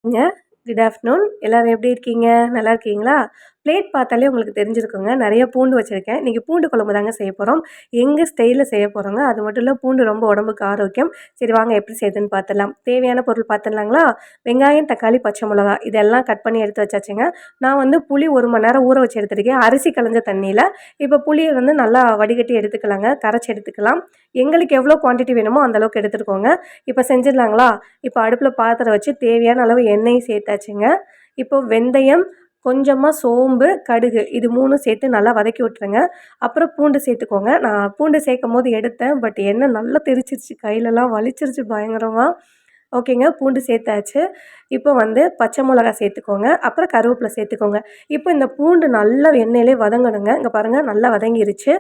ங்க. Good afternoon. எல்லாரும் எப்படி இருக்கீங்க? நல்லா இருக்கீங்களா? பிளேட் பார்த்தாலே உங்களுக்கு தெரிஞ்சிருக்குங்க. நெறைய பூண்டு வச்சிருக்கேன். இன்னைக்கு பூண்டு குழம்பு தாங்க செய்ய போறோம். எங்க ஸ்டைல்ல செய்ய போறோங்க. அது மட்டும் இல்ல பூண்டு ரொம்ப உடம்புக்கு ஆரோக்கியம். சரி வாங்க எப்படி செய்யுதுன்னு பார்த்துடலாம். தேவையான பொருள் பார்த்துடலாங்களா? வெங்காயம், தக்காளி, பச்சை மிளகா இதெல்லாம் கட் பண்ணி எடுத்து வச்சாச்சுங்க. நான் வந்து புளி 1 மணி நேரம் ஊற வச்சு எடுத்துருக்கேன். அரிசி களைஞ்ச தண்ணீல. இப்போ புளிய வந்து நல்லா வடிகட்டி எடுத்துக்கலாங்க. கரைச்சு எடுத்துக்கலாம். எங்களுக்கு எவ்வளோ குவான்டிட்டி வேணுமோ அந்த அளவுக்கு எடுத்துக்கோங்க. இப்போ செஞ்சிடலாங்களா? இப்போ அடுப்பில பாத்திரம் வச்சு தேவையான அளவு எண்ணெயும் சேர்த்தாச்சுங்க. இப்போ வெந்தயம், கொஞ்சமா சோம்பு, கடுகு இது 3ம் சேர்த்து நல்லா வதக்கி விட்டுருங்க. அப்புறம் பூண்டு சேர்த்துக்கோங்க. நான் பூண்டு சேர்க்கும்போது எடுத்தேன். பட் எண்ணெய் நல்லா தெறிச்சிருச்சு. கையிலலாம் வலிச்சிருச்சு பயங்கரமா. ஓகேங்க. பூண்டு சேர்த்தாச்சு. இப்போ வந்து பச்சை மிளகா சேர்த்துக்கோங்க. அப்புறம் கருவேப்பிலை சேர்த்துக்கோங்க. இப்போ இந்த பூண்டு நல்லா எண்ணெயிலே வதங்கணுங்க. இங்க பாருங்க நல்லா வதங்கிருச்சு.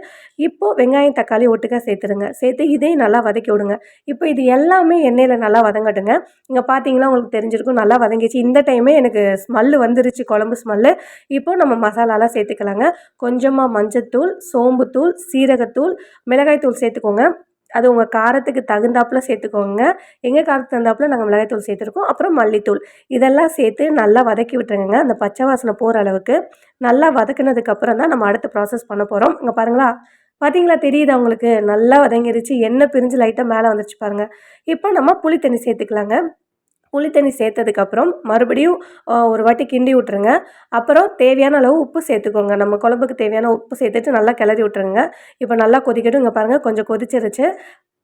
இப்போ வெங்காயம், தக்காளி ஒட்டுக்கா சேர்த்துருங்க. சேர்த்து இதையும் நல்லா வதக்கி விடுங்க. இப்போ இது எல்லாமே எண்ணெயில நல்லா வதங்கட்டுங்க. இங்க பார்த்தீங்கன்னா உங்களுக்கு தெரிஞ்சிருக்கும் நல்லா வதங்கிருச்சு. இந்த டைமே எனக்கு ஸ்மெல்லு வந்துருச்சு குழம்பு ஸ்மெல்லு. இப்போ நம்ம மசாலாலாம் சேர்த்துக்கலாங்க. கொஞ்சமா மஞ்சத்தூள், சோம்புத்தூள், சீரகத்தூள், மிளகாய் தூள் சேர்த்துக்கோங்க. அது உங்க காரத்துக்கு தகுந்தாப்புல சேர்த்துக்கோங்க. எங்க காரத்துக்கு தகுந்தாப்புல நாங்க மிளகாய் தூள் சேர்த்துருக்கோம். அப்புறம் மல்லித்தூள். இதெல்லாம் சேர்த்து நல்லா வதக்கி விட்டுருங்கங்க. அந்த பச்சை வாசனை போற அளவுக்கு. நல்லா வதக்குனதுக்கு அப்புறம் தான் நம்ம அடுத்த ப்ராசஸ் பண்ண போறோம். இங்க பாருங்களா? பார்த்தீங்களா தெரியுதா உங்களுக்கு? நல்லா வதங்கிருச்சு. எண்ணெய் பிரிஞ்சு லைட்டா மேல வந்துருச்சு பாருங்க. இப்போ நம்ம புளி தண்ணி சேர்த்துக்கலாங்க. புளி தண்ணி சேர்த்ததுக்கப்புறம் மறுபடியும் ஒரு வாட்டி கிண்டி விட்டுருங்க. அப்புறம் தேவையான அளவு உப்பு சேர்த்துக்கோங்க. நம்ம குழம்புக்கு தேவையான உப்பு சேர்த்துட்டு நல்லா கிளறி விட்டுருங்க. இப்போ நல்லா கொதிக்கட்டும். இங்க பாருங்க கொஞ்சம் கொதிச்சிருச்சு.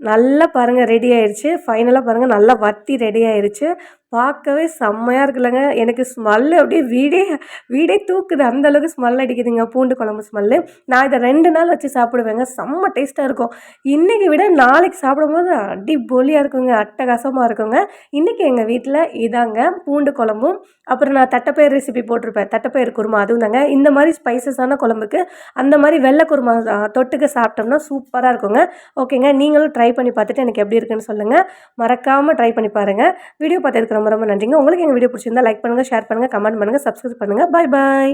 நல்லா பாருங்க ரெடி ஆயிருச்சு. ஃபைனலா பாருங்க நல்லா வத்தி ரெடி ஆயிருச்சு. பார்க்கவே செம்மையா இருக்குல்லங்க. எனக்கு ஸ்மெல்லு அப்படியே வீடே வீடே தூக்குது. அந்த அளவுக்கு ஸ்மெல் அடிக்குதுங்க. பூண்டு குழம்பு ஸ்மெல்லு. நான் இத 2 நாள் வச்சு சாப்பிடுவேங்க. செம்ம டேஸ்ட்டா இருக்கும். இன்னைக்கு விட நாளைக்கு சாப்பிடும்போது அடிப்பொலியா இருக்குங்க. அட்டகாசமா இருக்குங்க. இன்னைக்கு எங்க வீட்ல இதாங்க பூண்டு குழம்பும், அப்புறம் நான் தட்டைப்பயிறு ரெசிபி போட்டிருப்பேன். தட்டைப்பயிறு குருமா அதுவும் தாங்க. இந்த மாரி ஸ்பைசஸான குழம்புக்கு அந்த மாரி வெள்ளை குருமா தொட்டுக்க சாப்பிட்டோம்னா சூப்பரா இருக்குங்க. ஓகேங்க. நீங்களும் ட்ரை பண்ணி பார்த்துட்டு எனக்கு எப்படி இருக்குன்னு சொல்லுங்க. மறக்காம ட்ரை பண்ணி பாருங்க. வீடியோ பார்த்ததுக்கு ரொம்ப ரொம்ப நன்றிங்க. உங்களுக்கு எங்க வீடியோ பிடிச்சிருந்தா லைக் பண்ணுங்க, ஷேர் பண்ணுங்க, கமெண்ட் பண்ணுங்க, சப்ஸ்கிரைப் பண்ணுங்க. பாய் பாய்.